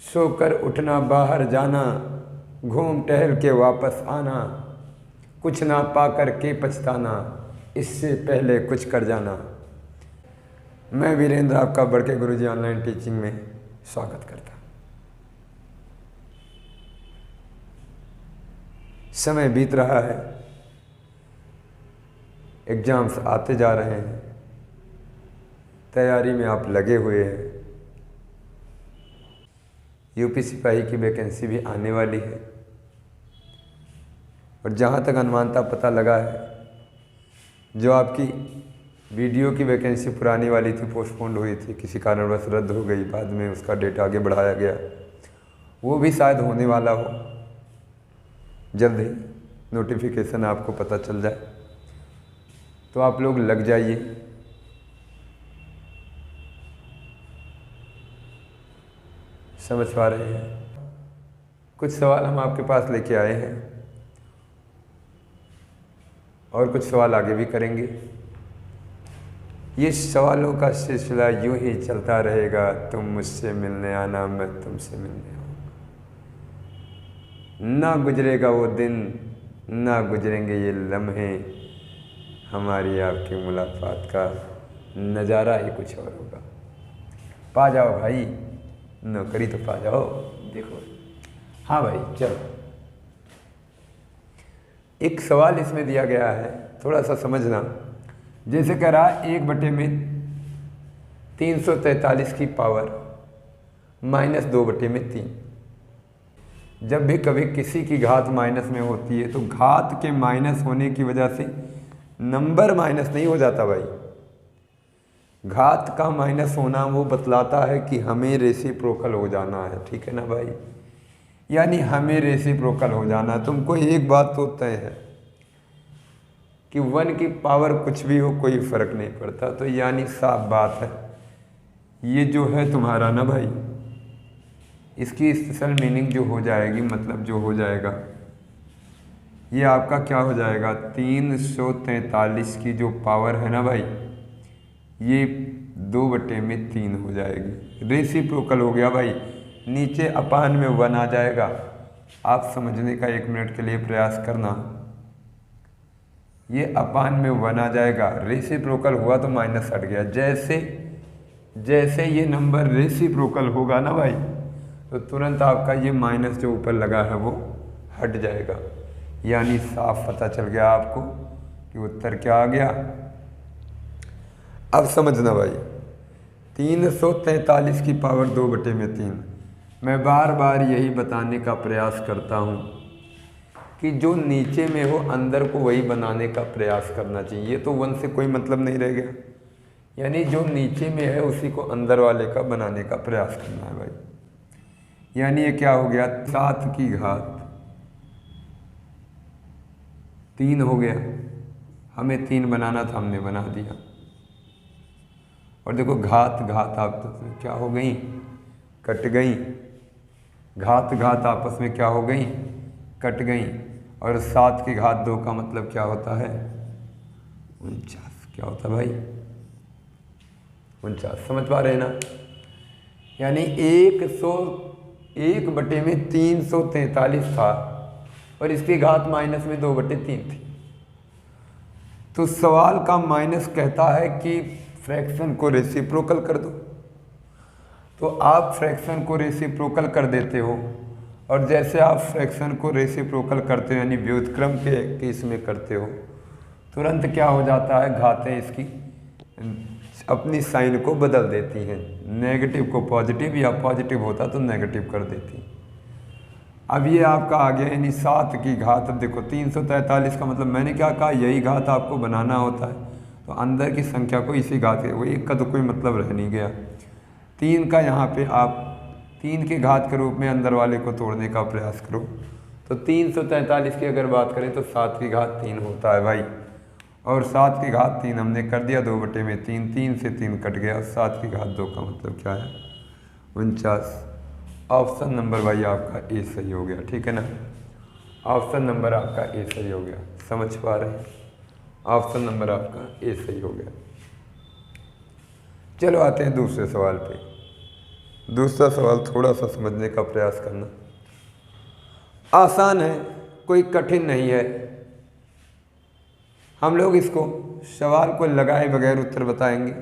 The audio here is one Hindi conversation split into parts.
सोकर उठना बाहर जाना, घूम टहल के वापस आना, कुछ ना पा कर के पछताना, इससे पहले कुछ कर जाना। मैं वीरेंद्र आपका बड़के गुरुजी ऑनलाइन टीचिंग में स्वागत करता हूँ। समय बीत रहा है, एग्ज़ाम्स आते जा रहे हैं, तैयारी में आप लगे हुए हैं। यूपी सिपाही की वैकेंसी भी आने वाली है और जहाँ तक अनुमानता पता लगा है, जो आपकी वीडियो की वैकेंसी पुरानी वाली थी, पोस्टपोन्ड हुई थी, किसी कारणवश रद्द हो गई, बाद में उसका डेट आगे बढ़ाया गया, वो भी शायद होने वाला हो। जल्द ही नोटिफिकेशन आपको पता चल जाए तो आप लोग लग जाइए। समझ पा रहे हैं? कुछ सवाल हम आपके पास लेके आए हैं और कुछ सवाल आगे भी करेंगे। ये सवालों का सिलसिला यूं ही चलता रहेगा। तुम मुझसे मिलने आना, मैं तुमसे मिलने आऊँगा। ना गुजरेगा वो दिन, ना गुजरेंगे ये लम्हे, हमारी आपकी मुलाकात का नज़ारा ही कुछ और होगा। पा जाओ भाई, नौकरी तो पा जाओ। देखो, हाँ भाई चलो, एक सवाल इसमें दिया गया है, थोड़ा सा समझना। जैसे कह रहा 1/343 की पावर -2/3। जब भी कभी किसी की घात माइनस में होती है तो घात के माइनस होने की वजह से नंबर माइनस नहीं हो जाता भाई। घात का माइनस होना वो बतलाता है कि हमें रेसिप्रोकल हो जाना है। ठीक है ना भाई? यानी हमें रेसिप्रोकल हो जाना। तुमको एक बात तो तय है कि 1 की पावर कुछ भी हो, कोई फ़र्क नहीं पड़ता। तो यानी साफ बात है, ये जो है तुम्हारा ना भाई, इसकी स्पेशल मीनिंग जो हो जाएगी, मतलब जो हो जाएगा, ये आपका क्या हो जाएगा, 343 की जो पावर है ना भाई, ये 2/3 हो जाएगी। रेसिप्रोकल हो गया भाई। नीचे अपान में 1 आ जाएगा। आप समझने का 1 मिनट के लिए प्रयास करना। ये अपान में 1 आ जाएगा, रेसिप्रोकल हुआ तो माइनस हट गया। जैसे जैसे ये नंबर रेसिप्रोकल होगा ना भाई, तो तुरंत आपका ये माइनस जो ऊपर लगा है वो हट जाएगा। यानी साफ पता चल गया आपको कि उत्तर क्या आ गया। अब समझना भाई, 343 की पावर 2/3। मैं बार बार यही बताने का प्रयास करता हूँ कि जो नीचे में हो अंदर को वही बनाने का प्रयास करना चाहिए। ये तो 1 से कोई मतलब नहीं रह गया। यानी जो नीचे में है उसी को अंदर वाले का बनाने का प्रयास करना है भाई। यानी ये क्या हो गया, 7 की घात 3 हो गया। हमें 3 बनाना था, हमने बना दिया। और देखो घात घात आप तो क्या हो गई, कट गई। घात घात आपस में क्या हो गई, कट गई। और 7 की घात 2 का मतलब क्या होता है, 49। क्या होता है भाई, 49। समझ पा रहे हैं ना? यानी 1/343 था और इसकी घात माइनस में 2/3 थी। तो सवाल का माइनस कहता है कि फ्रैक्शन को रेसिप्रोकल कर दो। तो आप फ्रैक्शन को रेसिप्रोकल कर देते हो, और जैसे आप फ्रैक्शन को रेसिप्रोकल करते हो यानी व्युत्क्रम के केस में करते हो, तुरंत क्या हो जाता है, घातें इसकी अपनी साइन को बदल देती हैं। नेगेटिव को पॉजिटिव या पॉजिटिव होता तो नेगेटिव कर देती। अब ये आपका आ गया, यानी 7 की घात। अब देखो 343 का मतलब मैंने क्या कहा, यही घात आपको बनाना होता है। तो अंदर की संख्या को इसी घात के, वो 1 का तो कोई मतलब रह नहीं गया। 3 का यहाँ पे आप 3 की घात के रूप में अंदर वाले को तोड़ने का प्रयास करो। तो 343 की अगर बात करें तो 7 की घात 3 होता है भाई। और 7 की घात 3 हमने कर दिया 2/3। 3 से 3 कट गया। 7 की घात 2 का मतलब क्या है, 49। ऑप्शन नंबर भाई आपका ए सही हो गया। ठीक है ना? ऑप्शन नंबर आपका ए सही हो गया। समझ पा रहे हैं? ऑप्शन नंबर आपका ए सही हो गया। चलो आते हैं दूसरे सवाल पे। दूसरा सवाल थोड़ा सा समझने का प्रयास करना। आसान है, कोई कठिन नहीं है। हम लोग इसको सवाल को लगाए बगैर उत्तर बताएंगे।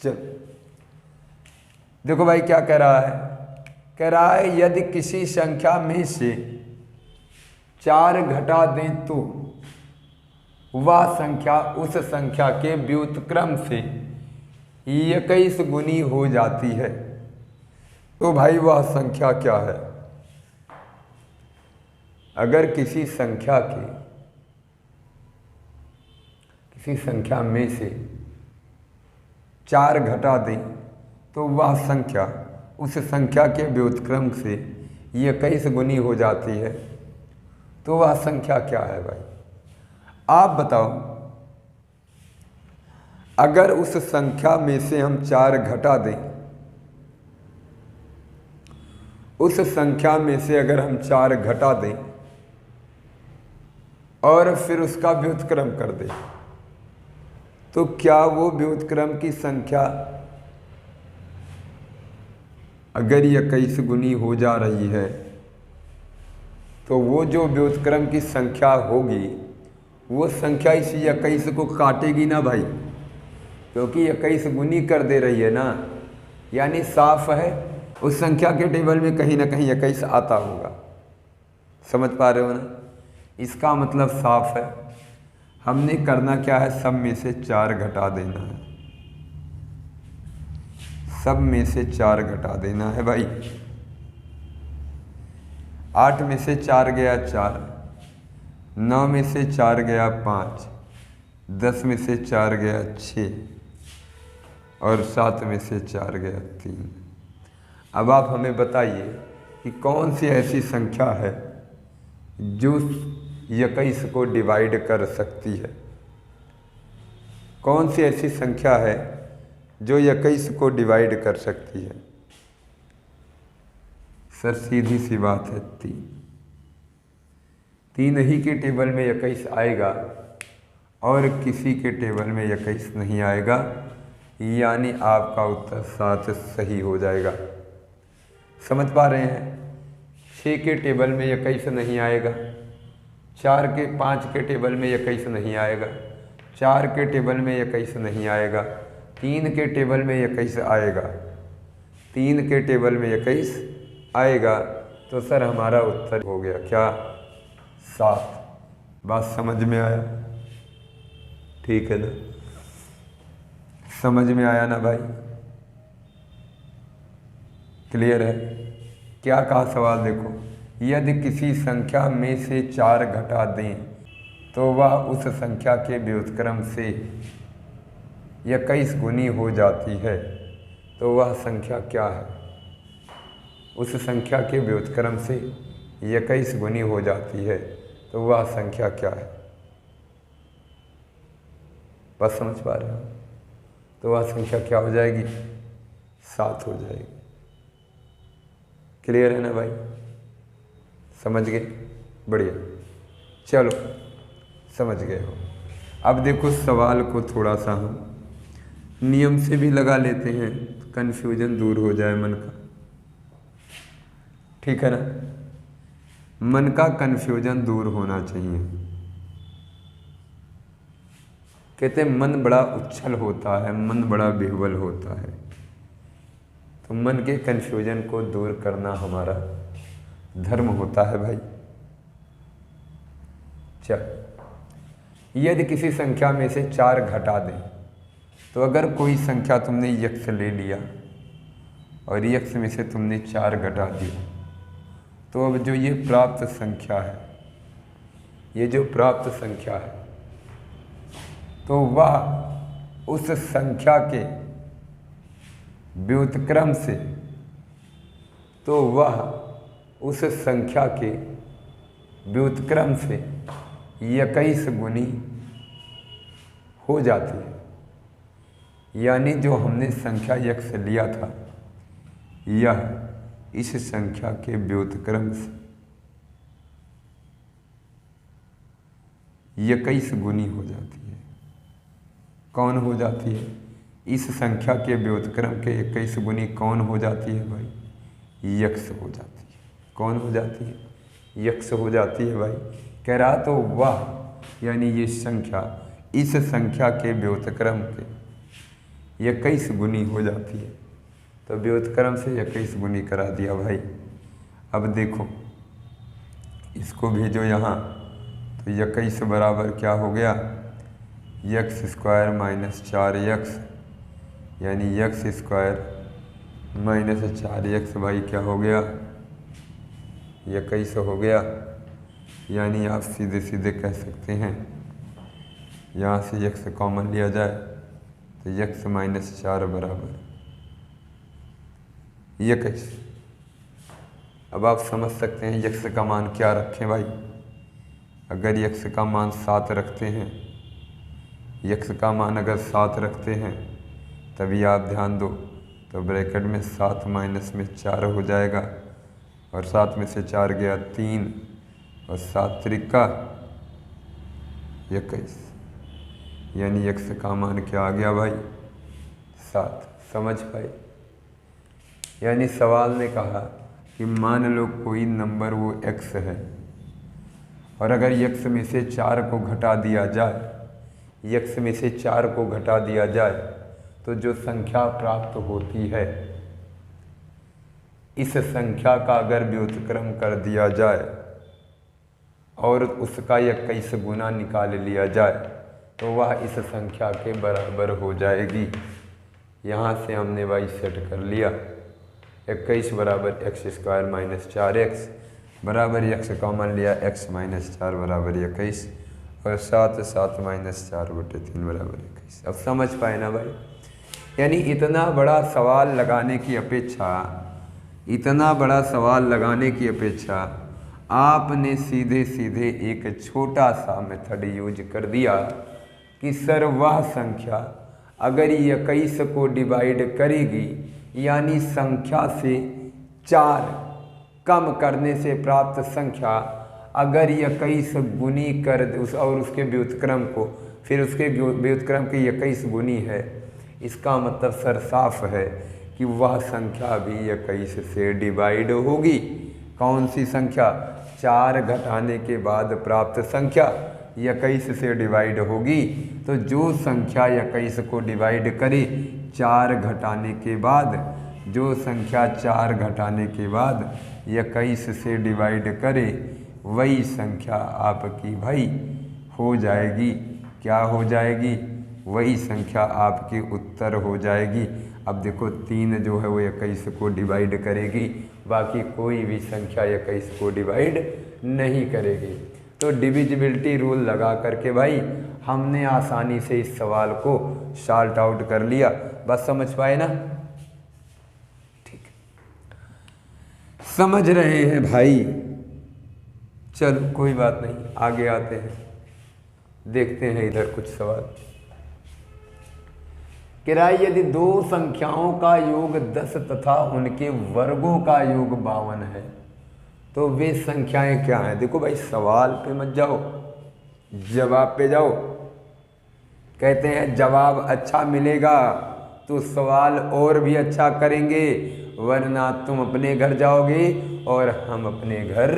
चल देखो भाई क्या कह रहा है। कह रहा है यदि किसी संख्या में से 4 घटा दें तो वह संख्या उस संख्या के व्युत्क्रम से 21 गुनी हो जाती है। तो भाई वह संख्या क्या है? अगर किसी संख्या में से 4 घटा दें तो वह संख्या उस संख्या के व्युत्क्रम से 21 गुनी हो जाती है। तो वह संख्या क्या है भाई? आप बताओ। अगर उस संख्या में से हम 4 घटा दें, उस संख्या में से अगर हम 4 घटा दें और फिर उसका व्युत्क्रम कर दें, तो क्या वो व्युत्क्रम की संख्या अगर 21 गुनी हो जा रही है तो वो जो व्युत्क्रम की संख्या होगी वो संख्या इस 21 को काटेगी ना भाई, क्योंकि 21 गुनी कर दे रही है ना। यानी साफ है उस संख्या के टेबल में कहीं ना कहीं 21 आता होगा। समझ पा रहे हो ना? इसका मतलब साफ है। हमने करना क्या है? सब में से 4 घटा देना है। सब में से 4 घटा देना है भाई। 8 में से 4 गया 4, 9 में से 4 गया 5, 10 में से 4 गया 6 और 7 में से 4 गया 3। अब आप हमें बताइए कि कौन सी ऐसी संख्या है जो 21 को डिवाइड कर सकती है? कौन सी ऐसी संख्या है जो 21 को डिवाइड कर सकती है? सर सीधी सी बात है, 3 ही के टेबल में 21 आएगा और किसी के टेबल में 21 नहीं आएगा। यानी आपका उत्तर 7 सही हो जाएगा। समझ पा रहे हैं? 6 के टेबल में 21 नहीं आएगा, 5 के टेबल में 21 नहीं आएगा, 4 के टेबल में 21 नहीं आएगा, 3 के टेबल में 21 आएगा, 3 के टेबल में 21 आएगा। तो सर हमारा उत्तर हो गया क्या? 7। बात समझ में आया? ठीक है ना? समझ में आया ना भाई? क्लियर है? क्या कहा सवाल देखो। यदि किसी संख्या में से 4 घटा दें तो वह उस संख्या के व्युत्क्रम से 21 गुनी हो जाती है। तो वह संख्या क्या है? उस संख्या के व्युत्क्रम से 21 गुनी हो जाती है। तो वह संख्या क्या है? बस समझ पा रहे हो? तो वह संख्या क्या हो जाएगी? 7 हो जाएगी। क्लियर है ना भाई? समझ गए? बढ़िया, चलो समझ गए हो। अब देखो सवाल को थोड़ा सा हम नियम से भी लगा लेते हैं, कन्फ्यूजन दूर हो जाए मन का। ठीक है ना? मन का कन्फ्यूजन दूर होना चाहिए। कहते हैं मन बड़ा उच्छल होता है, मन बड़ा विह्वल होता है। तो मन के कन्फ्यूजन को दूर करना हमारा धर्म होता है भाई। चल, यदि किसी संख्या में से 4 घटा दें, तो अगर कोई संख्या तुमने यक्ष ले लिया और यक्ष में से तुमने 4 घटा दिया, तो अब जो ये प्राप्त संख्या है, ये जो प्राप्त संख्या है, तो वह उस संख्या के व्युत्क्रम से, तो वह उस संख्या के व्युत्क्रम से 21 गुनी हो जाती है। यानी जो हमने संख्या यक्ष लिया था, यह इस संख्या के व्युत्क्रम से 21 गुनी हो जाती है। कौन हो जाती है? इस संख्या के व्युत्क्रम के 21 गुनी कौन हो जाती है भाई? यक्स हो जाती है। कौन हो जाती है? यक्स हो जाती है भाई। कह रहा तो वह यानी ये संख्या इस संख्या के व्युत्क्रम के 21 गुनी हो जाती है। तो व्युत्क्रम से 21 गुनी करा दिया भाई। अब देखो इसको भेजो यहाँ, तो 21 बराबर क्या हो गया? यक्स स्क्वायर माइनस 4x, यानी यक्स स्क्वायर माइनस 4x भाई क्या हो गया? 21 हो गया। यानी आप सीधे सीधे कह सकते हैं, यहाँ से x कॉमन लिया जाए तो x माइनस 4 बराबर 21। अब आप समझ सकते हैं x का मान क्या रखें भाई। अगर x का मान 7 रखते हैं, x का मान अगर 7 रखते हैं, तभी आप ध्यान दो तो ब्रैकेट में 7 माइनस में 4 हो जाएगा, और 7 में से 4 गया 3, और 7 त्रिका 21, यानी x का मान क्या आ गया भाई? 7। समझ पाए? यानी सवाल ने कहा कि मान लो कोई नंबर वो x है, और अगर x में से 4 को घटा दिया जाए, x में से 4 को घटा दिया जाए तो जो संख्या प्राप्त होती है, इस संख्या का अगर व्युत्क्रम कर दिया जाए और उसका 21 गुना निकाल लिया जाए तो वह इस संख्या के बराबर हो जाएगी। यहाँ से हमने भाई सेट कर लिया। 21 बराबर एक्स स्क्वायर माइनस 4x बराबर x कॉमन लिया, x माइनस 4 बराबर 21, और 7 माइनस 4/3 बराबर 21। अब समझ पाए ना भाई? यानी इतना बड़ा सवाल लगाने की अपेक्षा आपने सीधे सीधे एक छोटा सा मेथड यूज कर दिया कि सर वह संख्या अगर 21 को डिवाइड करेगी, यानी संख्या से 4 कम करने से प्राप्त संख्या अगर 21 गुनी कर और उसके व्युत्क्रम को फिर उसके व्युत्क्रम की 21 गुनी है, इसका मतलब सर साफ है कि वह संख्या भी 21 से डिवाइड होगी। कौन सी संख्या? 4 घटाने के बाद प्राप्त संख्या 21 से डिवाइड होगी। तो जो संख्या 21 को डिवाइड करे 4 घटाने के बाद, जो संख्या 4 घटाने के बाद 21 से डिवाइड करे, वही संख्या आपकी भाई हो जाएगी। क्या हो जाएगी? वही संख्या आपकी उत्तर हो जाएगी। अब देखो 3 जो है वो 21 को डिवाइड करेगी, बाकी कोई भी संख्या 21 को डिवाइड नहीं करेगी। तो डिविजिबिलिटी रूल लगा करके भाई हमने आसानी से इस सवाल को सॉल्व आउट कर लिया। बस समझ पाए ना? ठीक, समझ रहे हैं भाई? चलो कोई बात नहीं, आगे आते हैं, देखते हैं इधर कुछ सवाल। यदि 2 संख्याओं का योग 10 तथा उनके वर्गों का योग 52 है तो वे संख्याएं क्या हैं? देखो भाई सवाल पे मत जाओ, जवाब पे जाओ। कहते हैं जवाब अच्छा मिलेगा तो सवाल और भी अच्छा करेंगे, वरना तुम अपने घर जाओगे और हम अपने घर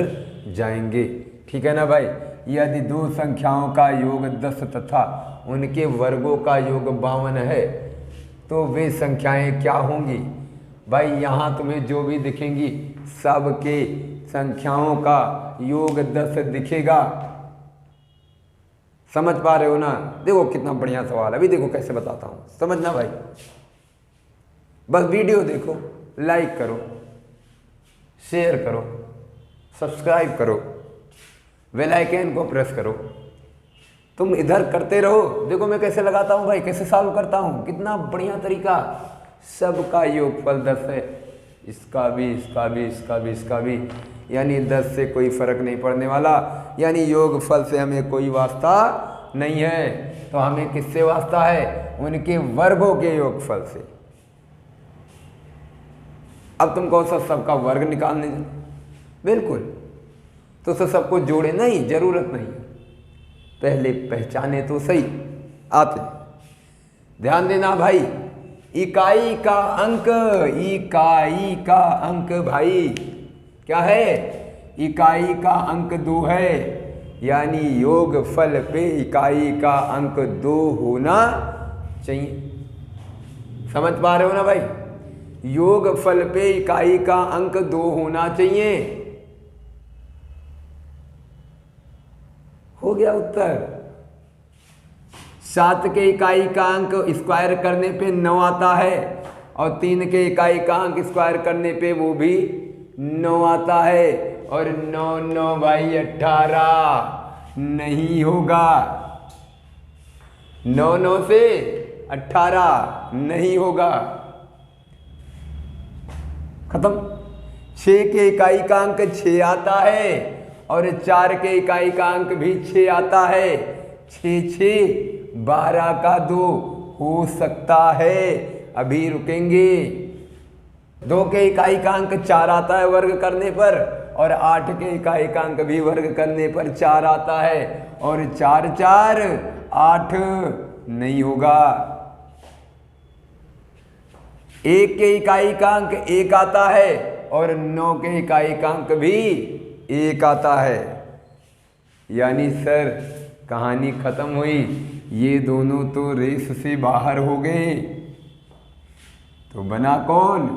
जाएंगे। ठीक है ना भाई? यदि 2 संख्याओं का योग 10 तथा उनके वर्गों का योग 52 है तो वे संख्याएं क्या होंगी? भाई यहाँ तुम्हें जो भी दिखेंगी सबके संख्याओं का योग 10 दिखेगा। समझ पा रहे हो ना? देखो कितना बढ़िया सवाल है, अभी देखो कैसे बताता हूँ, समझना भाई। बस वीडियो देखो, लाइक करो, शेयर करो, सब्सक्राइब करो, बेल आइकन को प्रेस करो। तुम इधर करते रहो। देखो मैं कैसे लगाता हूँ भाई, कैसे सॉल्व करता हूँ, कितना बढ़िया तरीका। सबका योगफल 10 है, इसका भी, इसका भी, इसका भी, इसका भी, यानी 10 से कोई फर्क नहीं पड़ने वाला। यानी योगफल से हमें कोई वास्ता नहीं है, तो हमें किससे वास्ता है? उनके वर्गों के योगफल से। अब तुम कौन सा सबका वर्ग निकालने, बिल्कुल, तो सबको जोड़े नहीं, जरूरत नहीं, पहले पहचाने तो सही आते। ध्यान देना भाई, इकाई का अंक, इकाई का अंक भाई क्या है, इकाई का अंक 2 है, यानी योगफल पे इकाई का अंक 2 होना चाहिए। समझ पा रहे हो ना भाई, योगफल पे इकाई का अंक 2 होना चाहिए। हो गया उत्तर। 7 के इकाई का अंक स्क्वायर करने पे 9 आता है, और 3 के इकाई का अंक स्क्वायर करने पे वो भी 9 आता है, और 9 9 भाई 18 नहीं होगा। 9 9 से 18 नहीं होगा। खत्म। 6 के इकाई का अंक 6 आता है, और 4 के इकाई का अंक भी 6 आता है। 6 6 12 का 2 हो सकता है। अभी रुकेंगे। 2 के इकाई का अंक 4 आता है वर्ग करने पर, और 8 के इकाई का अंक भी वर्ग करने पर 4 आता है, और 4 4 8 नहीं होगा। 1 के इकाई का अंक 1 आता है, और 9 के इकाई का अंक भी 1 आता है। यानी सर कहानी खत्म हुई, ये दोनों तो रेस से बाहर हो गए। तो बना कौन,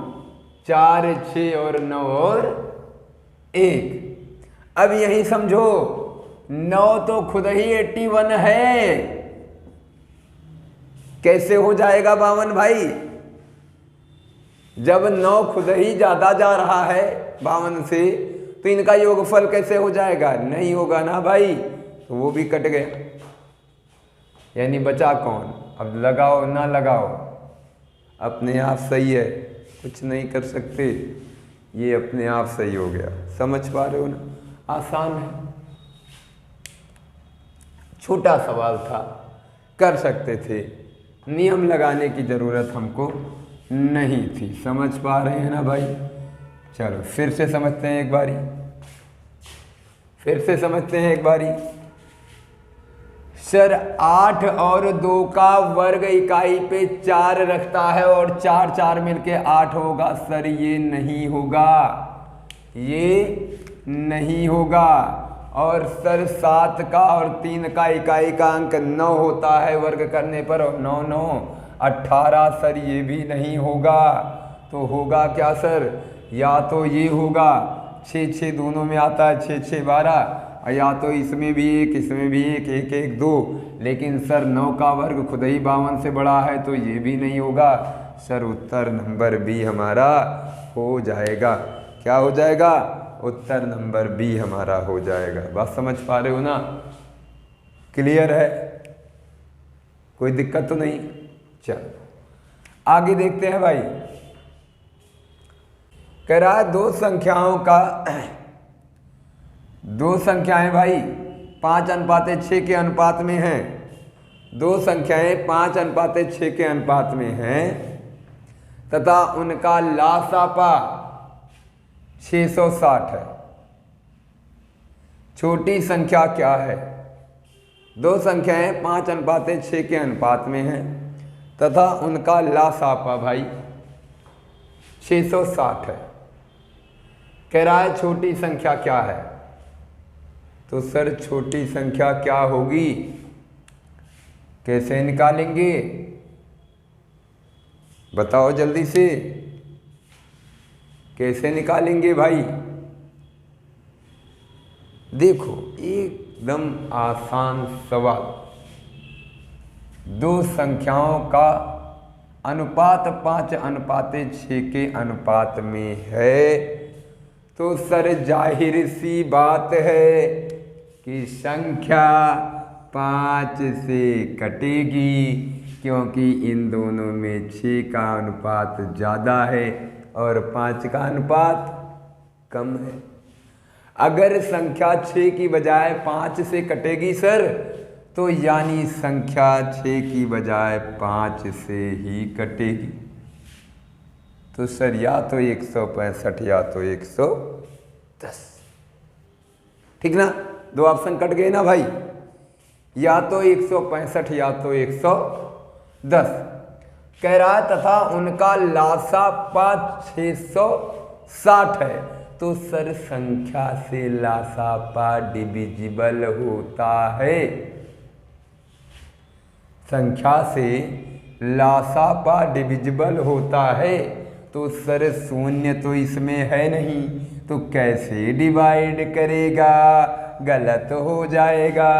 4 6 और 9 और 1। अब यही समझो, 9 तो खुद ही 81 है, कैसे हो जाएगा 52 भाई? जब 9 खुद ही ज्यादा जा रहा है 52 से, तो इनका योगफल कैसे हो जाएगा? नहीं होगा ना भाई, तो वो भी कट गया। यानी बचा कौन? अब लगाओ ना लगाओ, अपने आप सही है, कुछ नहीं कर सकते, ये अपने आप सही हो गया। समझ पा रहे हो ना? आसान है, छोटा सवाल था, कर सकते थे, नियम लगाने की जरूरत हमको नहीं थी। समझ पा रहे हैं ना भाई? चलो फिर से समझते हैं एक बारी, फिर से समझते हैं एक बारी। सर 8 और 2 का वर्ग इकाई पे 4 रखता है, और 4 4 मिलके 8 होगा। सर ये नहीं होगा, ये नहीं होगा। और सर 7 का और 3 का इकाई का अंक 9 होता है वर्ग करने पर, 9 9 18। सर ये भी नहीं होगा। तो होगा क्या सर? या तो ये होगा, 6 6 दोनों में आता है, 6 6 12, या तो इसमें भी 1 इसमें भी 1 1 1 2। लेकिन सर 9 का वर्ग खुद ही 52 से बड़ा है, तो ये भी नहीं होगा। सर उत्तर नंबर बी हमारा हो जाएगा। क्या हो जाएगा? उत्तर नंबर बी हमारा हो जाएगा। बात समझ पा रहे हो ना? क्लियर है? कोई दिक्कत तो नहीं? चलो आगे देखते हैं भाई। कह रहा है दो संख्याओं का, दो संख्याएं भाई 5:6 के अनुपात में हैं। दो संख्याएं 5:6 के अनुपात में हैं तथा उनका लासापा 660 है। छोटी संख्या क्या है? दो संख्याएं 5:6 के अनुपात में हैं तथा उनका लासापा भाई 660 है। कह रहा है छोटी संख्या क्या है? तो सर छोटी संख्या क्या होगी, कैसे निकालेंगे? बताओ जल्दी से, कैसे निकालेंगे भाई? देखो एकदम आसान सवाल। दो संख्याओं का अनुपात 5:6 के अनुपात में है, तो सर जाहिर सी बात है कि संख्या 5 से कटेगी, क्योंकि इन दोनों में 6 का अनुपात ज़्यादा है और 5 का अनुपात कम है। अगर संख्या 6 की बजाय 5 से कटेगी सर, तो यानी संख्या 6 की बजाय 5 से ही कटेगी। तो सर या तो 165 या तो 110, ठीक ना? दो ऑप्शन कट गए ना भाई, या तो 165 या तो 110। कह रहा है तथा उनका लासापा 660 है। तो सर संख्या से लासापा डिविजिबल होता है, संख्या से लासापा डिविजिबल होता है। तो सर शून्य तो इसमें है नहीं, तो कैसे डिवाइड करेगा, गलत हो जाएगा।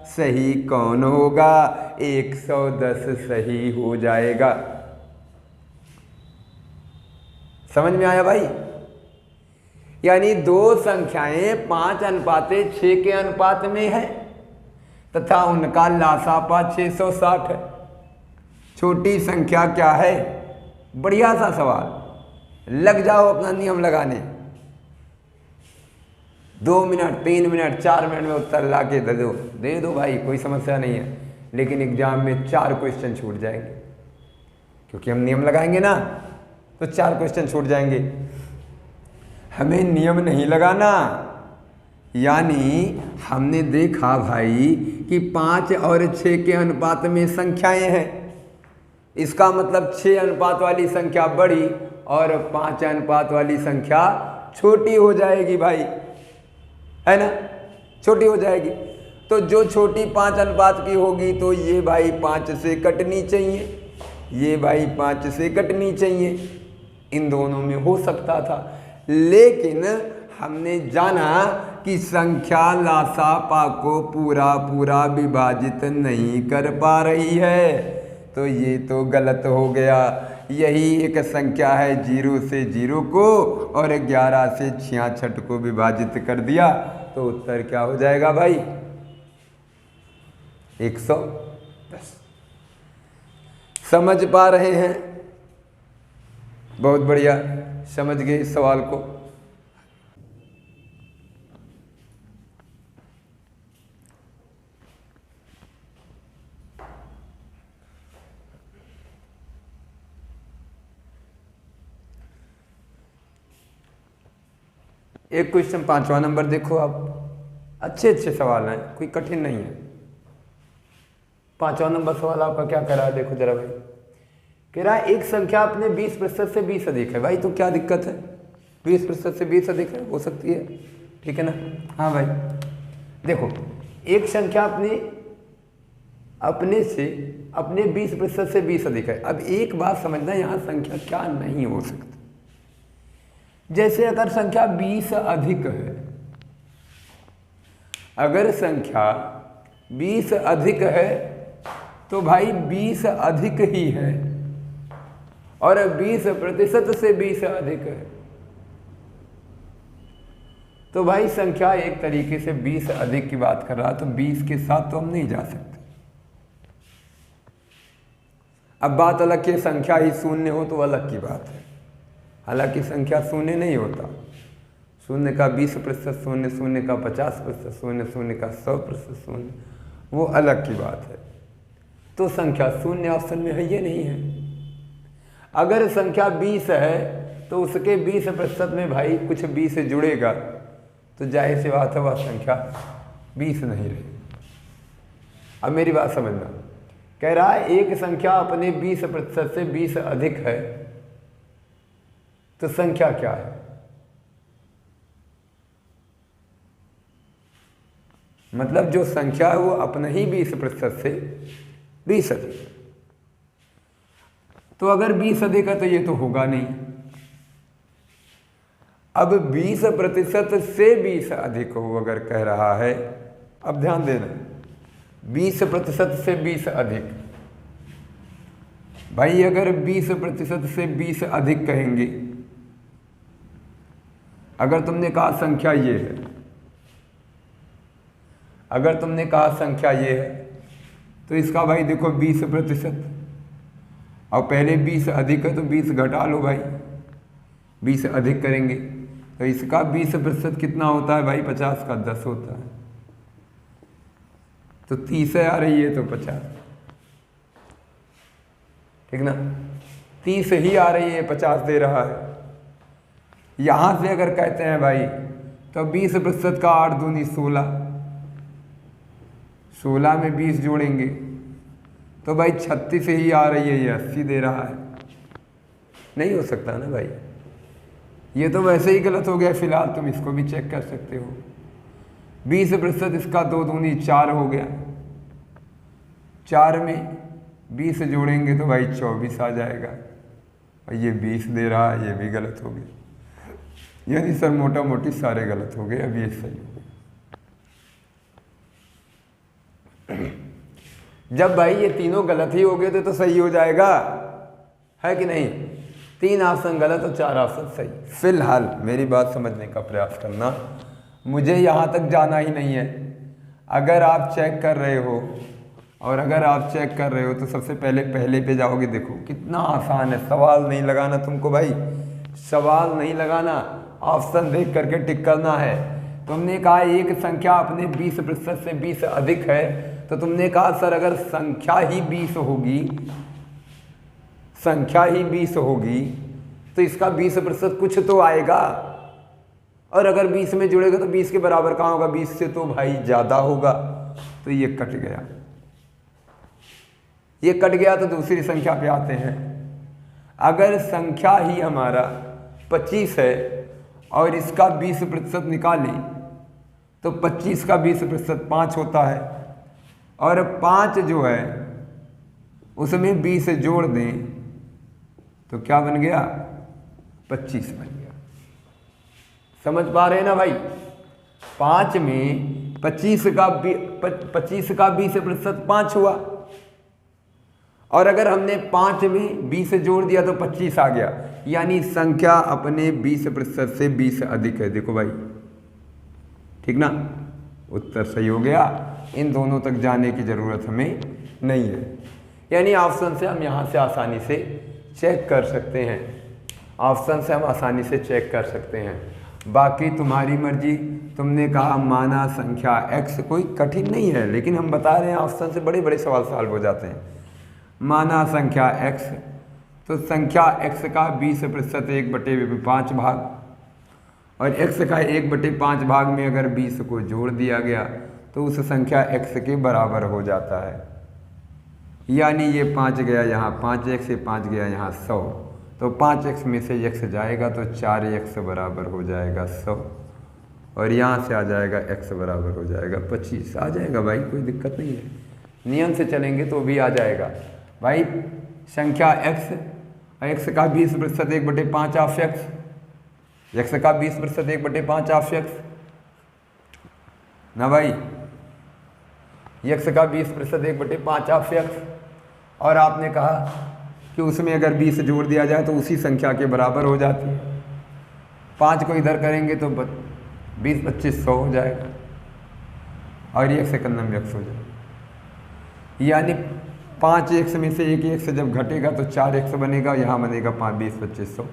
सही कौन होगा, 110 सही हो जाएगा। समझ में आया भाई? यानी दो संख्याएं 5:6 के अनुपात में है तथा उनका लासापा 660 है। छोटी संख्या क्या है? बढ़िया सा सवाल, लग जाओ अपना नियम लगाने। 2 मिनट 3 मिनट 4 मिनट में उत्तर ला के दे दो भाई, कोई समस्या नहीं है। लेकिन एग्जाम में 4 क्वेश्चन छूट जाएंगे, क्योंकि हम नियम लगाएंगे ना, तो 4 क्वेश्चन छूट जाएंगे। हमें नियम नहीं लगाना, यानी हमने देखा भाई कि 5 और 6 के अनुपात में संख्याएं हैं, इसका मतलब 6 अनुपात वाली संख्या बड़ी और 5 अनुपात वाली संख्या छोटी हो जाएगी भाई, है ना, छोटी हो जाएगी। तो जो छोटी 5 अनुपात की होगी तो ये भाई 5 से कटनी चाहिए, ये भाई 5 से कटनी चाहिए। इन दोनों में हो सकता था, लेकिन हमने जाना कि संख्या लासापा को पूरा पूरा विभाजित नहीं कर पा रही है, तो ये तो गलत हो गया। यही एक संख्या है 0 से 0 को और 11 से 66 को विभाजित कर दिया, तो उत्तर क्या हो जाएगा भाई? 110। समझ पा रहे हैं? बहुत बढ़िया, समझ गए इस सवाल को। एक क्वेश्चन 5वां नंबर देखो आप, अच्छे सवाल हैं, कोई कठिन नहीं है। 5वां नंबर सवाल आपका क्या कह रहा है, देखो जरा भाई। कह रहा है एक संख्या अपने 20% से 20 अधिक है। भाई तो क्या दिक्कत है, 20% से 20 अधिक है, हो सकती है, ठीक है ना। हाँ भाई देखो, एक संख्या अपने 20% से 20 अधिक है। अब एक बात समझना, यहाँ संख्या क्या नहीं हो सकती। जैसे अगर संख्या 20 अधिक है, अगर संख्या 20 अधिक है तो भाई 20 अधिक ही है, और 20% से 20 अधिक है, तो भाई संख्या एक तरीके से 20 अधिक की बात कर रहा, तो 20 के साथ तो हम नहीं जा सकते। अब बात अलग की संख्या ही शून्य हो तो अलग की बात है, हालांकि संख्या शून्य नहीं होता। शून्य का 20% शून्य, शून्य का 50% शून्य, शून्य का 100% शून्य, वो अलग की बात है। तो संख्या शून्य ऑप्शन में है, ये नहीं है। अगर संख्या 20 है तो उसके 20% में भाई कुछ 20 जुड़ेगा, तो जाहिर सी बात है वह संख्या 20 नहीं रही। अब मेरी बात समझना, कह रहा है एक संख्या अपने 20% से 20 अधिक है, तो संख्या क्या है? मतलब जो संख्या है वो अपने ही 20% से 20 अधिक। तो अगर 20 अधिक है तो ये तो होगा नहीं। अब 20% से 20 अधिक हो अगर कह रहा है, अब ध्यान देना, 20% से 20 अधिक, भाई अगर 20% से 20 अधिक कहेंगे, अगर तुमने कहा संख्या ये है, अगर तुमने कहा संख्या ये है, तो इसका भाई देखो 20%, और पहले 20 अधिक है तो 20 घटा लो भाई, 20 अधिक करेंगे तो इसका 20% कितना होता है भाई? 50 का 10 होता है, तो 30 आ रही है तो 50, ठीक ना, 30 ही आ रही है, 50 दे रहा है। यहाँ से अगर कहते हैं भाई तो 20% का 8 दूनी 16, 16 में 20 जोड़ेंगे तो भाई 36 ही आ रही है, ये 80 दे रहा है, नहीं हो सकता ना भाई। ये तो वैसे ही गलत हो गया। फिलहाल तुम इसको भी चेक कर सकते हो। 20% इसका 2 दूनी 4 हो गया, 4 में 20 जोड़ेंगे तो भाई 24 आ जाएगा, और ये 20 दे रहा है, ये भी गलत हो गया। यानी सर मोटा मोटी सारे गलत हो गए, अब ये सही हो गया। जब भाई ये तीनों गलत ही हो गए तो सही हो जाएगा, है कि नहीं? 3 ऑप्शन गलत और 4 ऑप्शन सही। फिलहाल मेरी बात समझने का प्रयास करना, मुझे यहाँ तक जाना ही नहीं है। अगर आप चेक कर रहे हो, और अगर आप चेक कर रहे हो तो सबसे पहले पे जाओगे। देखो कितना आसान है, सवाल नहीं लगाना तुमको भाई, सवाल नहीं लगाना, ऑप्शन देख करके टिक करना है। तुमने कहा एक संख्या अपने 20% से 20 अधिक है, तो तुमने कहा सर अगर संख्या ही 20 होगी, संख्या ही 20 होगी तो इसका 20% कुछ तो आएगा, और अगर 20 में जुड़ेगा तो 20 के बराबर कहाँ होगा? 20 से तो भाई ज़्यादा होगा। तो ये कट गया, ये कट गया। तो दूसरी संख्या पे आते हैं। अगर संख्या ही हमारा 25 है और इसका 20% निकालें तो 25 का 20% 5 होता है, और 5 जो है उसमें 20 जोड़ दें तो क्या बन गया? 25 बन गया। समझ पा रहे हैं ना भाई? 5 में 25 का 20% 5 हुआ, और अगर हमने 5 में 20 जोड़ दिया तो 25 आ गया। यानी संख्या अपने 20% से 20 अधिक है। देखो भाई, ठीक ना? उत्तर सही हो गया। इन दोनों तक जाने की ज़रूरत हमें नहीं है। यानी ऑप्शन से हम यहाँ से आसानी से चेक कर सकते हैं, ऑप्शन से हम आसानी से चेक कर सकते हैं। बाकी तुम्हारी मर्जी। तुमने कहा माना संख्या x, कोई कठिन नहीं है, लेकिन हम बता रहे हैं ऑप्शन से बड़े बड़े सवाल सॉल्व हो जाते हैं। माना संख्या x, तो संख्या x का 20% 1/5 भाग, और x का 1/5 भाग में अगर 20 को जोड़ दिया गया तो उस संख्या x के बराबर हो जाता है। यानी ये 5 गया यहाँ 5x, ये 5 गया यहाँ 100, तो 5x में से x जाएगा तो 4x बराबर हो जाएगा 100, और यहाँ से आ जाएगा x बराबर हो जाएगा 25। आ जाएगा भाई, कोई दिक्कत नहीं है। नियम से चलेंगे तो भी आ जाएगा भाई। संख्या x, x का 20% 1/5 ऑफ x, x का 20% 1/5 ऑफ x ना भाई, x का 20% 1/5 ऑफ x, और आपने कहा कि उसमें अगर 20 जोड़ दिया जाए तो उसी संख्या के बराबर हो जाती है। 5 को इधर करेंगे तो 20 25 100 हो जाएगा, और ये 1 सेकंड में x हो जाएगा। यानी 5x में से 1 x जब घटेगा तो 4x बनेगा, यहाँ बनेगा 5 20 25 100,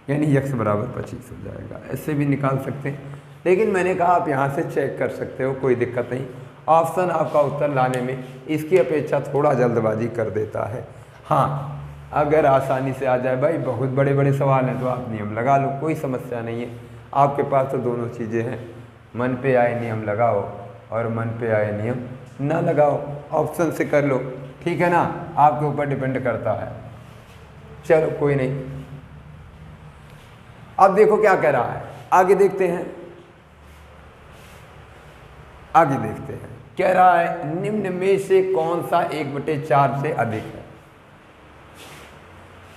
यानी x बराबर 25 हो जाएगा। ऐसे भी निकाल सकते हैं, लेकिन मैंने कहा आप यहाँ से चेक कर सकते हो, कोई दिक्कत नहीं। ऑप्शन आपका उत्तर लाने में इसकी अपेक्षा थोड़ा जल्दबाजी कर देता है। हाँ, अगर आसानी से आ जाए भाई, बहुत बड़े बड़े सवाल हैं तो आप नियम लगा लो, कोई समस्या नहीं है। आपके पास तो दोनों चीज़ें हैं, मन पे आए नियम लगाओ और मन पे आए नियम ना लगाओ। ऑप्शन से कर लो, ठीक है ना? आपके ऊपर डिपेंड करता है। चलो कोई नहीं। अब देखो क्या कह रहा है, आगे देखते हैं, आगे देखते हैं। कह रहा है निम्न में से कौन सा 1/4 से अधिक है?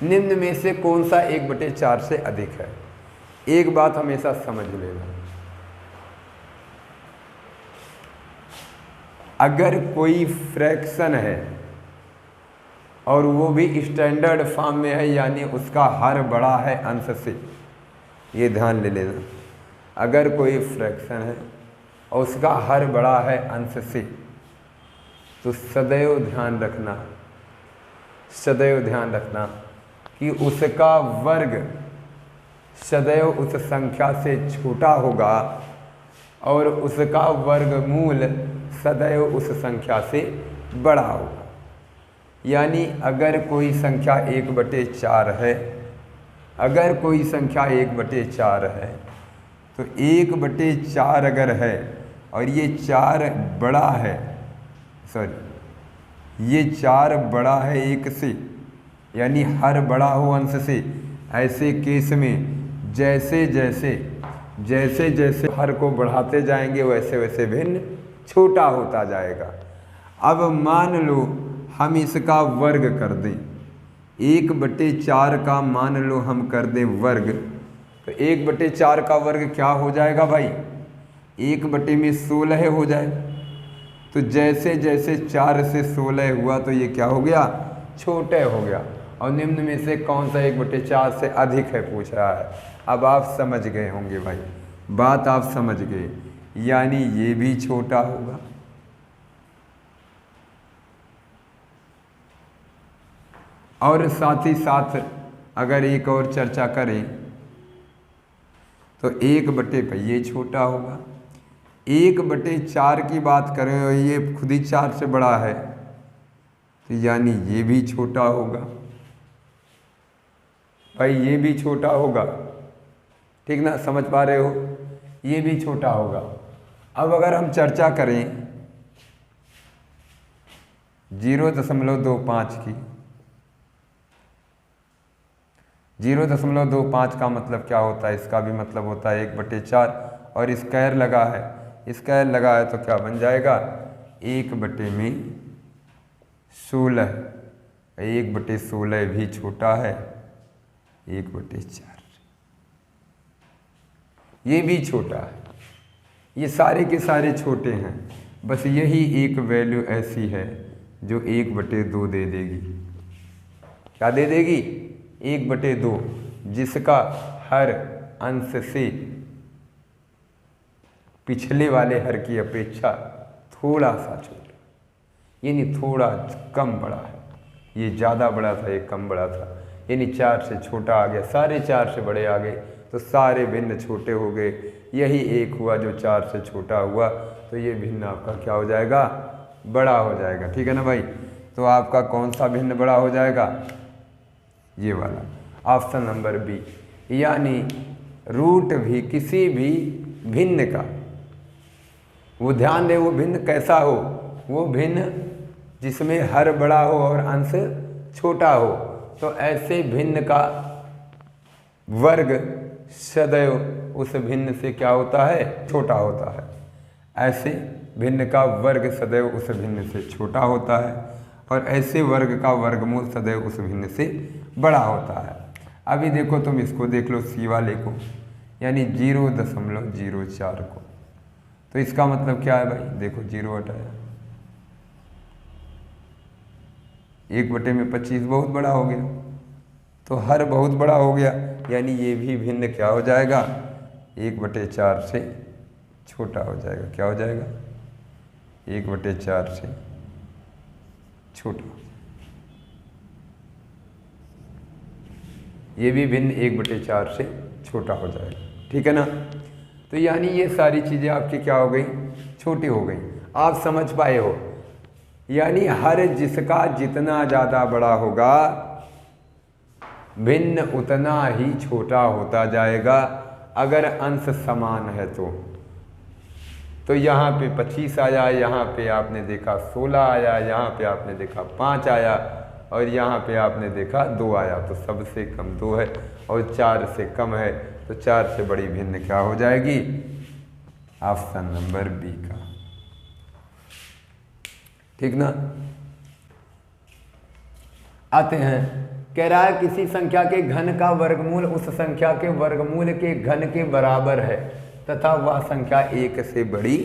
निम्न में से कौन सा 1/4 से अधिक है? एक बात हमेशा समझ लेना, अगर कोई फ्रैक्शन है और वो भी स्टैंडर्ड फॉर्म में है, यानी उसका हर बड़ा है अंश से, ये ध्यान ले लेना। अगर कोई फ्रैक्शन है और उसका हर बड़ा है अंश से, तो सदैव ध्यान रखना, सदैव ध्यान रखना कि उसका वर्ग सदैव उस संख्या से छोटा होगा और उसका वर्गमूल सदैव उस संख्या से बड़ा होगा। यानी अगर कोई संख्या 1/4 है, अगर कोई संख्या 1/4 है, तो 1/4 अगर है और ये 4 बड़ा है, सॉरी ये 4 बड़ा है 1 से, यानी हर बड़ा हो अंश से। ऐसे केस में जैसे जैसे हर को बढ़ाते जाएंगे वैसे वैसे भिन्न छोटा होता जाएगा। अब मान लो हम इसका वर्ग कर दें, 1/4 का मान लो हम कर दें वर्ग, तो 1/4 का वर्ग क्या हो जाएगा भाई, 1/16 हो जाए। तो जैसे जैसे 4 से 16 हुआ तो ये क्या हो गया, छोटे हो गया। और निम्न में से कौन सा 1/4 से अधिक है पूछ रहा है। अब आप समझ गए होंगे भाई, बात आप समझ गए, यानी ये भी छोटा होगा। और साथ ही साथ अगर एक और चर्चा करें तो 1/, ये छोटा होगा। 1/4 की बात करें और ये खुद ही 4 से बड़ा है, तो यानी ये भी छोटा होगा भाई, ये भी छोटा होगा। ठीक ना, समझ पा रहे हो, ये भी छोटा होगा। अब अगर हम चर्चा करें 0.25 की, 0.25 का मतलब क्या होता है, इसका भी मतलब होता है 1/4, और स्क्वायर लगा है, स्क्वायर लगा है तो क्या बन जाएगा 1/16, 1/16 भी छोटा है 1/4, ये भी छोटा है। ये सारे के सारे छोटे हैं, बस यही एक वैल्यू ऐसी है जो 1/2 दे देगी। क्या दे देगी, 1/2, जिसका हर अंश से पिछले वाले हर की अपेक्षा थोड़ा सा छोटा, यानी थोड़ा कम बड़ा है। ये ज़्यादा बड़ा था, ये कम बड़ा था, यानी 4 से छोटा आ गया, सारे 4 से बड़े आ गए, तो सारे भिन्न छोटे हो गए। यही एक हुआ जो 4 से छोटा हुआ, तो ये भिन्न आपका क्या हो जाएगा, बड़ा हो जाएगा। ठीक है ना भाई, तो आपका कौन सा भिन्न बड़ा हो जाएगा, ये वाला, ऑप्शन नंबर बी। यानी रूट भी किसी भी भिन्न का, वो ध्यान दे, वो भिन्न कैसा हो, वो भिन्न जिसमें हर बड़ा हो और अंश छोटा हो, तो ऐसे भिन्न का वर्ग सदैव उस भिन्न से क्या होता है, छोटा होता है। ऐसे भिन्न का वर्ग सदैव उस भिन्न से छोटा होता है, और ऐसे वर्ग का वर्गमूल सदैव उस भिन्न से बड़ा होता है। अभी देखो तुम इसको देख लो, सी वाले को, यानी 0.04 को, तो इसका मतलब क्या है भाई, देखो 0 हटाया, 1/25 बहुत बड़ा हो गया, तो हर बहुत बड़ा हो गया, यानी ये भी भिन्न क्या हो जाएगा, 1/4 से छोटा हो जाएगा। क्या हो जाएगा, 1/4 से छोटा, ये भी भिन्न 1/4 से छोटा हो जाएगा। ठीक है ना, तो यानी ये सारी चीज़ें आपकी क्या हो गई, छोटी हो गई। आप समझ पाए हो, यानी हर जिसका जितना ज़्यादा बड़ा होगा भिन्न उतना ही छोटा होता जाएगा, अगर अंश समान है तो यहाँ पे 25 आया, यहाँ पे आपने देखा 16 आया, यहाँ पे आपने देखा 5 आया, और यहाँ पे आपने देखा 2 आया, तो सबसे कम 2 है, और 4 से कम है, तो 4 से बड़ी भिन्न क्या हो जाएगी, ऑप्शन नंबर बी का। ठीक ना, आते हैं, कह रहा है किसी संख्या के घन का वर्गमूल उस संख्या के वर्गमूल के घन के बराबर है तथा वह संख्या 1 से बड़ी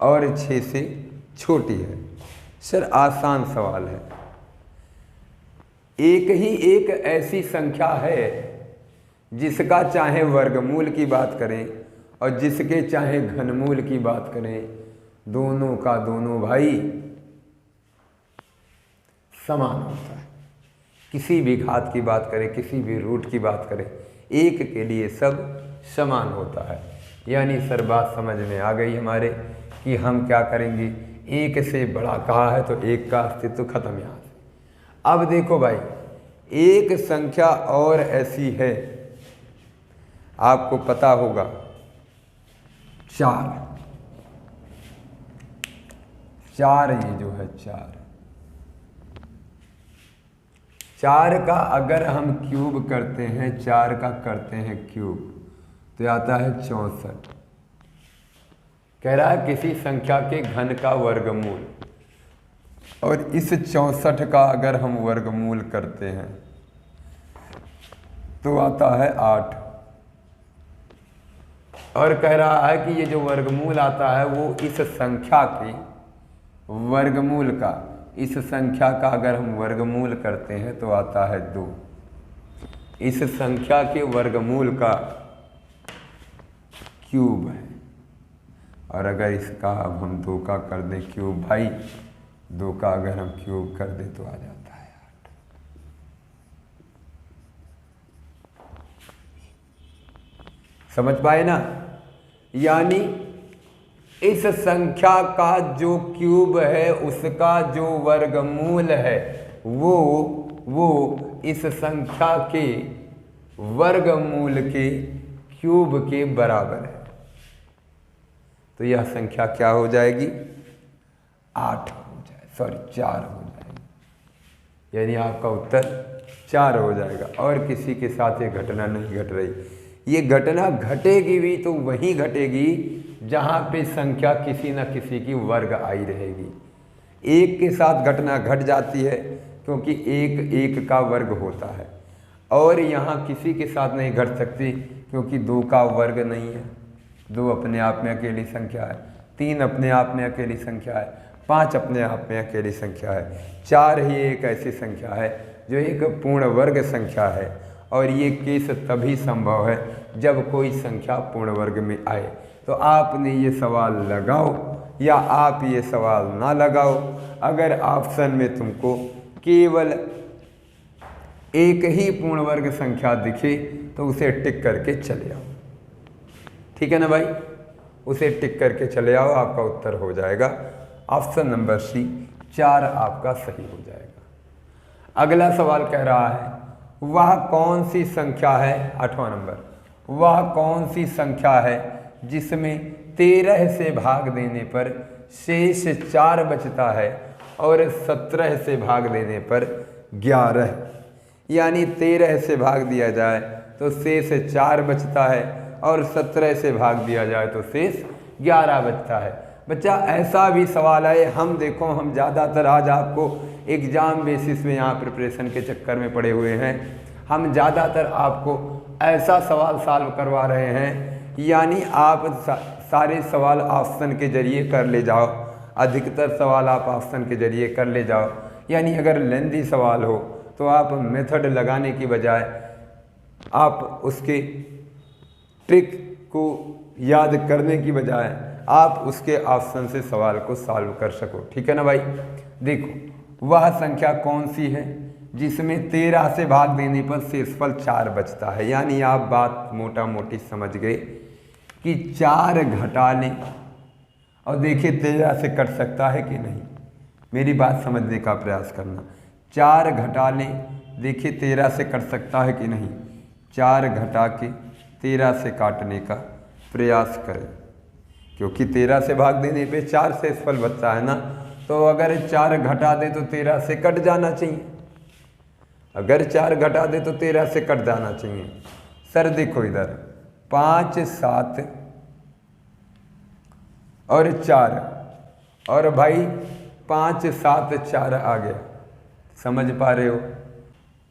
और 6 से छोटी है। सर आसान सवाल है, एक ही एक ऐसी संख्या है जिसका चाहे वर्गमूल की बात करें और जिसके चाहे घनमूल की बात करें, दोनों का दोनों भाई समान होता है। किसी भी घात की बात करें, किसी भी रूट की बात करें, एक के लिए सब समान होता है। यानी सर बात समझ में आ गई हमारे कि हम क्या करेंगे, एक से बड़ा कहा है तो एक का अस्तित्व खत्म यहाँ से। अब देखो भाई, एक संख्या और ऐसी है, आपको पता होगा 4। 4 ये जो है 4 का अगर हम क्यूब करते हैं, 4 का करते हैं क्यूब तो आता है 64। कह रहा है किसी संख्या के घन का वर्गमूल, और इस 64 का अगर हम वर्गमूल करते हैं तो आता है 8। और कह रहा है कि ये जो वर्गमूल आता है वो इस संख्या के वर्गमूल का, इस संख्या का अगर हम वर्गमूल करते हैं तो आता है 2। इस संख्या के वर्गमूल का क्यूब है, और अगर इसका अब हम 2 का कर दें क्यूब, भाई 2 का अगर हम क्यूब कर दें तो आ जाता है 8। समझ पाए ना? यानी इस संख्या का जो क्यूब है उसका जो वर्गमूल है वो इस संख्या के वर्गमूल के क्यूब के बराबर है। तो यह संख्या क्या हो जाएगी? 8 हो जाए, सॉरी 4 हो जाएगी। यानी आपका उत्तर 4 हो जाएगा। और किसी के साथ ये घटना नहीं घट रही। ये घटना घटेगी भी तो वहीं घटेगी जहाँ पे संख्या किसी न किसी की वर्ग आई रहेगी। एक के साथ घटना घट जाती है क्योंकि एक का वर्ग होता है, और यहाँ किसी के साथ नहीं घट सकती क्योंकि 2 का वर्ग नहीं है। 2 अपने आप में अकेली संख्या है, 3 अपने आप में अकेली संख्या है, 5 अपने आप में अकेली संख्या है, 4 ही एक ऐसी संख्या है जो एक पूर्ण वर्ग संख्या है। और ये केस तभी संभव है जब कोई संख्या पूर्ण वर्ग में आए। तो आपने ये सवाल लगाओ या आप ये सवाल ना लगाओ, अगर ऑप्शन में तुमको केवल एक ही पूर्ण वर्ग संख्या दिखे तो उसे टिक करके चले आओ। ठीक है ना भाई? उसे टिक करके चले आओ, आपका उत्तर हो जाएगा ऑप्शन नंबर सी, 4 आपका सही हो जाएगा। अगला सवाल कह रहा है वह कौन सी संख्या है, 8वां नंबर, वह कौन सी संख्या है जिसमें 13 से भाग देने पर शेष 4 बचता है और 17 से भाग देने पर 11। यानी 13 से भाग दिया जाए तो शेष 4 बचता है और 17 से भाग दिया जाए तो शेष 11 बचता है। बच्चा ऐसा भी सवाल है, हम देखो हम ज़्यादातर आज आपको एग्ज़ाम बेसिस में यहाँ प्रिपरेशन के चक्कर में पड़े हुए हैं, हम ज़्यादातर आपको ऐसा सवाल सॉल्व करवा रहे हैं, यानी आप सारे सवाल ऑप्शन के जरिए कर ले जाओ, अधिकतर सवाल आप ऑप्शन के जरिए कर ले जाओ। यानी अगर लेंथी सवाल हो तो आप मेथड लगाने की बजाय आप उसके ट्रिक को याद करने की बजाय आप उसके ऑप्शन से सवाल को सॉल्व कर सको। ठीक है ना भाई? देखो वह संख्या कौन सी है जिसमें 13 से भाग देने पर शेषफल 4 बचता है। यानी आप बात मोटा मोटी समझ गए कि 4 घटा लें और देखिए 13 से कट सकता है कि नहीं। मेरी बात समझने का प्रयास करना। 4 घटा लें, देखिए 13 से कट सकता है कि नहीं। 4 घटा के 13 से काटने का प्रयास करें, क्योंकि 13 से भाग देने पे 4 शेषफल बचता है ना। तो अगर 4 घटा दे तो 13 से कट जाना चाहिए, अगर 4 घटा दे तो 13 से कट जाना चाहिए। सर देखो इधर 5 7 और 4, और भाई 5 7 4 आ गया, समझ पा रहे हो?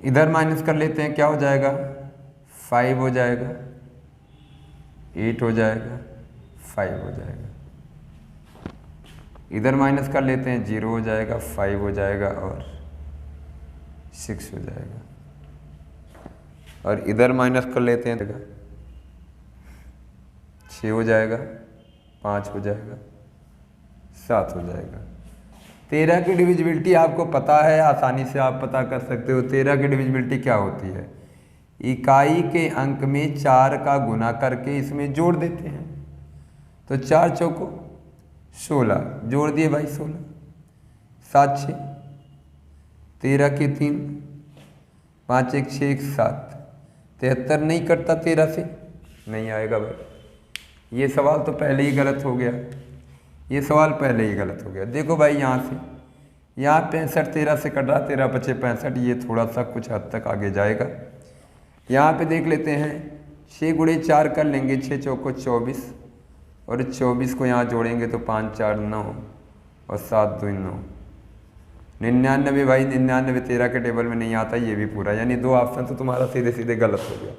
इधर माइनस कर लेते हैं, क्या हो जाएगा? 5 हो जाएगा, 8 हो जाएगा, 5 हो जाएगा। इधर माइनस कर लेते हैं, 0 हो जाएगा, 5 हो जाएगा और 6 हो जाएगा। और इधर माइनस कर लेते हैं, 6 हो जाएगा, 5 हो जाएगा, 7 हो जाएगा। 13 की डिविजिबिलिटी आपको पता है, आसानी से आप पता कर सकते हो। 13 की डिविजिबिलिटी क्या होती है? इकाई के अंक में 4 का गुना करके इसमें जोड़ देते हैं। तो 4 चौको 16, जोड़ दिए भाई 16, 7 6, 13 के 3, 5 1 6 1 7, 73 नहीं कटता 13 से, नहीं आएगा भाई। ये सवाल तो पहले ही गलत हो गया। ये सवाल पहले ही गलत हो गया। देखो भाई यहाँ से, यहाँ 65 13 से कट रहा, 13 पचे 65, ये थोड़ा सा कुछ हद तक आगे जाएगा। यहाँ पे देख लेते हैं 6 गुणे 4 कर लेंगे, 6 चौको 24 और 24 को यहाँ जोड़ेंगे तो 5 4 9 और 7 2 9, 99 भाई 99 13 के टेबल में नहीं आता, ये भी पूरा, यानी 2 ऑप्शन तो तुम्हारा सीधे सीधे गलत हो गया,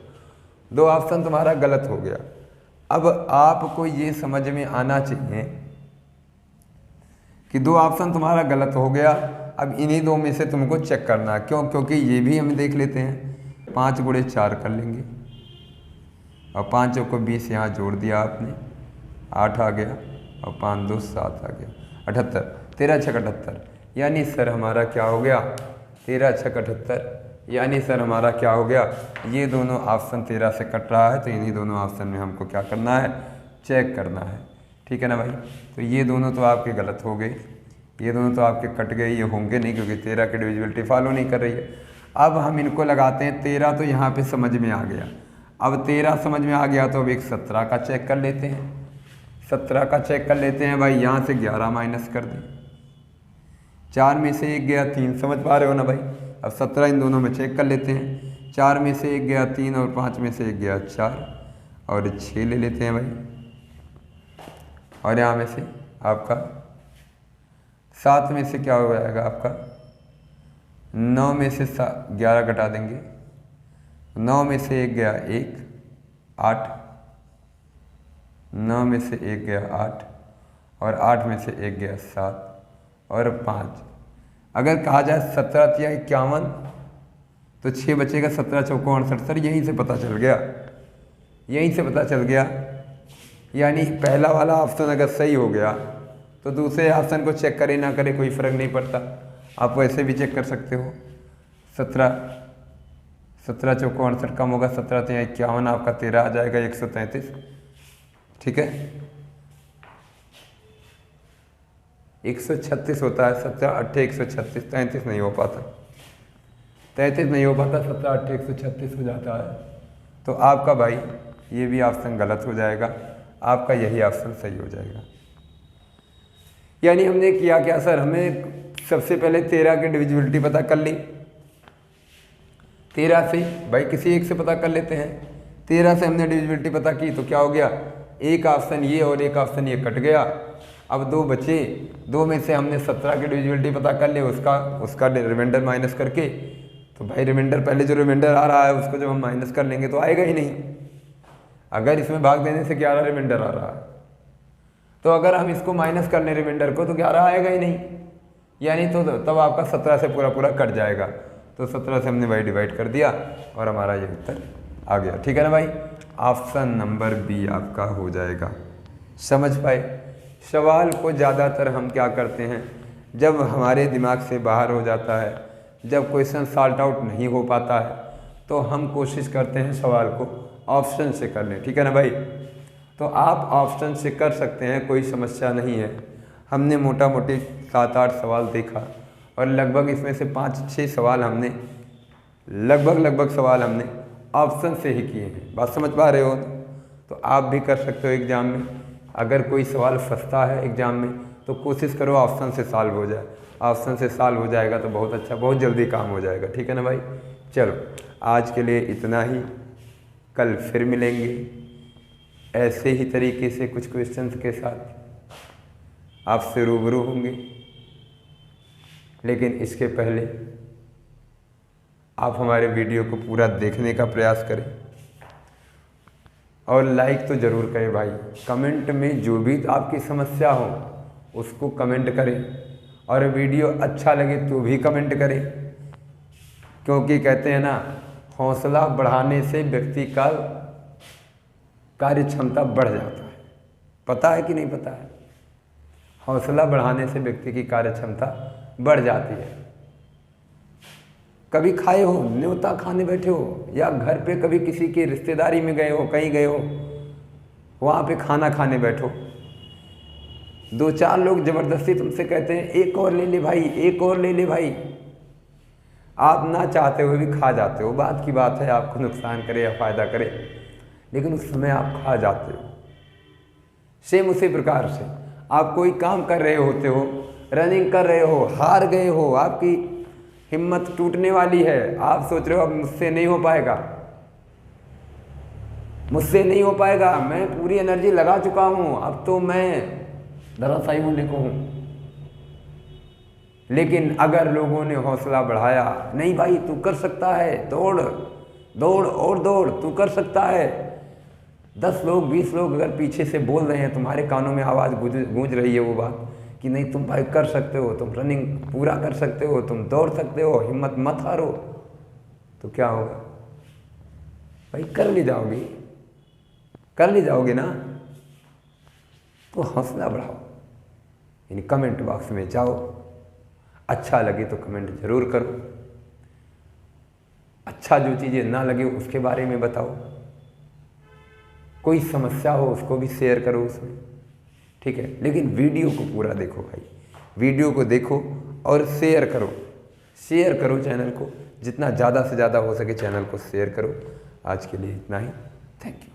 2 ऑप्शन तुम्हारा गलत हो गया। अब आपको ये समझ में आना चाहिए कि 2 ऑप्शन तुम्हारा गलत हो गया। अब इन्हीं 2 में से तुमको चेक करना है, क्यों? क्योंकि ये भी हम देख लेते हैं, 5 गुणे 4 कर लेंगे और 5 को 20 यहाँ जोड़ दिया आपने, 8 आ गया और 5 2 7 आ गया, 78, 13 6 78, यानी सर हमारा क्या हो गया, 13 6 78, यानी सर हमारा क्या हो गया, ये दोनों ऑप्शन 13 से कट रहा है, तो इन्हीं दोनों ऑप्शन में हमको क्या करना है, चेक करना है। ठीक है ना भाई? तो ये दोनों तो आपके गलत हो गए, ये दोनों तो आपके कट गए, ये होंगे नहीं क्योंकि 13 की डिविजिबिलिटी फॉलो नहीं कर रही है। अब हम इनको लगाते हैं, 13 तो यहाँ पे समझ में आ गया। अब 13 समझ में आ गया तो अब एक 17 का चेक कर लेते हैं, 17 का चेक कर लेते हैं भाई। यहाँ से 11 माइनस कर दें, 4 में से 1 गया 3, समझ पा रहे हो ना भाई? अब 17 इन दोनों में चेक कर लेते हैं, 4 में से 1 गया 3 और 5 में से 1 गया 4 और 6 ले लेते हैं भाई। और यहाँ में से आपका 7 में से क्या हो जाएगा आपका, 9 में से 11 घटा देंगे, 9 में से 1 गया 1 8, 9 में से 1 गया 8 और 8 में से 1 गया 7 और 5। अगर कहा जाए 17 या 51 तो 6 बचेगा, 17 चौको 68, सर यहीं से पता चल गया, यहीं से पता चल गया। यानी पहला वाला ऑप्शन अगर सही हो गया तो दूसरे ऑप्शन को चेक करे ना करे कोई फ़र्क नहीं पड़ता, आप वैसे भी चेक कर सकते हो। 17 चौको 68 कम होगा, 17 तो 51, आपका 13 आ जाएगा 133। ठीक है, 136 होता है, 17 8 136, 33 नहीं हो पाता, 33 नहीं हो पाता, 17 8 136 हो जाता है। तो आपका भाई ये भी ऑप्शन गलत हो जाएगा, आपका यही ऑप्शन सही हो जाएगा। यानी हमने किया क्या सर, हमें सबसे पहले 13 की डिविजिबिलिटी पता कर ली, 13 से भाई किसी एक से पता कर लेते हैं, 13 से हमने डिविजिबिलिटी पता की तो क्या हो गया, एक ऑप्शन ये और एक ऑप्शन ये कट गया। अब 2 बचे, 2 में से हमने 17 की डिविजिबिलिटी पता कर ली, उसका रिमाइंडर माइनस करके, तो भाई रिमाइंडर पहले जो रिमाइंडर आ रहा है उसको जब हम माइनस कर लेंगे तो आएगा ही नहीं। अगर इसमें भाग देने से 11 रिमाइंडर आ रहा है तो अगर हम इसको माइनस कर लें रिमाइंडर को तो 11 आएगा ही नहीं, यानी तो तब आपका 17 से पूरा कट जाएगा। तो 17 से हमने भाई डिवाइड कर दिया और हमारा ये उत्तर आ गया। ठीक है ना भाई? ऑप्शन नंबर बी आपका हो जाएगा। समझ पाए? सवाल को ज़्यादातर हम क्या करते हैं, जब हमारे दिमाग से बाहर हो जाता है, जब क्वेश्चन सॉल्व आउट नहीं हो पाता है तो हम कोशिश करते हैं सवाल को ऑप्शन से कर लें। ठीक है ना भाई? तो आप ऑप्शन से कर सकते हैं, कोई समस्या नहीं है। हमने मोटा मोटी 7-8 सवाल देखा और लगभग इसमें से 5-6 सवाल हमने लगभग सवाल हमने ऑप्शन से ही किए हैं। बात समझ पा रहे हो? तो आप भी कर सकते हो एग्ज़ाम में। अगर कोई सवाल फंसता है एग्ज़ाम में तो कोशिश करो ऑप्शन से सॉल्व हो जाए, ऑप्शन से सॉल्व हो जाएगा तो बहुत अच्छा, बहुत जल्दी काम हो जाएगा। ठीक है ना भाई? चलो आज के लिए इतना ही, कल फिर मिलेंगे ऐसे ही तरीके से कुछ क्वेश्चंस के साथ आपसे रूबरू होंगे। लेकिन इसके पहले आप हमारे वीडियो को पूरा देखने का प्रयास करें और लाइक तो ज़रूर करें भाई। कमेंट में जो भी आपकी समस्या हो उसको कमेंट करें और वीडियो अच्छा लगे तो भी कमेंट करें, क्योंकि कहते हैं ना, हौसला बढ़ाने से व्यक्ति का कार्य क्षमता बढ़ जाता है। पता है कि नहीं पता है? हौसला बढ़ाने से व्यक्ति की कार्य क्षमता बढ़ जाती है। कभी खाए हो, न्योता खाने बैठे हो या घर पे कभी किसी की रिश्तेदारी में गए हो, कहीं गए हो, वहाँ पे खाना खाने बैठो, 2-4 लोग ज़बरदस्ती तुमसे कहते हैं एक और ले ले भाई, एक और ले ले भाई, आप ना चाहते हुए भी खा जाते हो। बात की बात है, आपको नुकसान करे या फ़ायदा करे, लेकिन उस समय आप खा जाते हो। सेम उसी प्रकार से आप कोई काम कर रहे होते हो, रनिंग कर रहे हो, हार गए हो, आपकी हिम्मत टूटने वाली है, आप सोच रहे हो अब मुझसे नहीं हो पाएगा, मुझसे नहीं हो पाएगा, मैं पूरी एनर्जी लगा चुका हूँ, अब तो मैं धराशायी होने को हूँ। लेकिन अगर लोगों ने हौसला बढ़ाया, नहीं भाई तू कर सकता है, दौड़ दौड़ और दौड़, तू कर सकता है, 10 लोग 20 लोग अगर पीछे से बोल रहे हैं, तुम्हारे कानों में आवाज़ गूंज रही है वो बात कि नहीं तुम भाई कर सकते हो, तुम रनिंग पूरा कर सकते हो, तुम दौड़ सकते हो, हिम्मत मत हारो, तो क्या होगा भाई, कर ले जाओगे, कर ले जाओगे ना। तो हौसला बढ़ाओ, यानी कमेंट बॉक्स में जाओ, अच्छा लगे तो कमेंट जरूर करो, अच्छा जो चीज़ें ना लगे उसके बारे में बताओ, कोई समस्या हो उसको भी शेयर करो उसमें, ठीक है। लेकिन वीडियो को पूरा देखो भाई, वीडियो को देखो और शेयर करो, शेयर करो चैनल को, जितना ज़्यादा से ज़्यादा हो सके चैनल को शेयर करो। आज के लिए इतना ही, थैंक यू।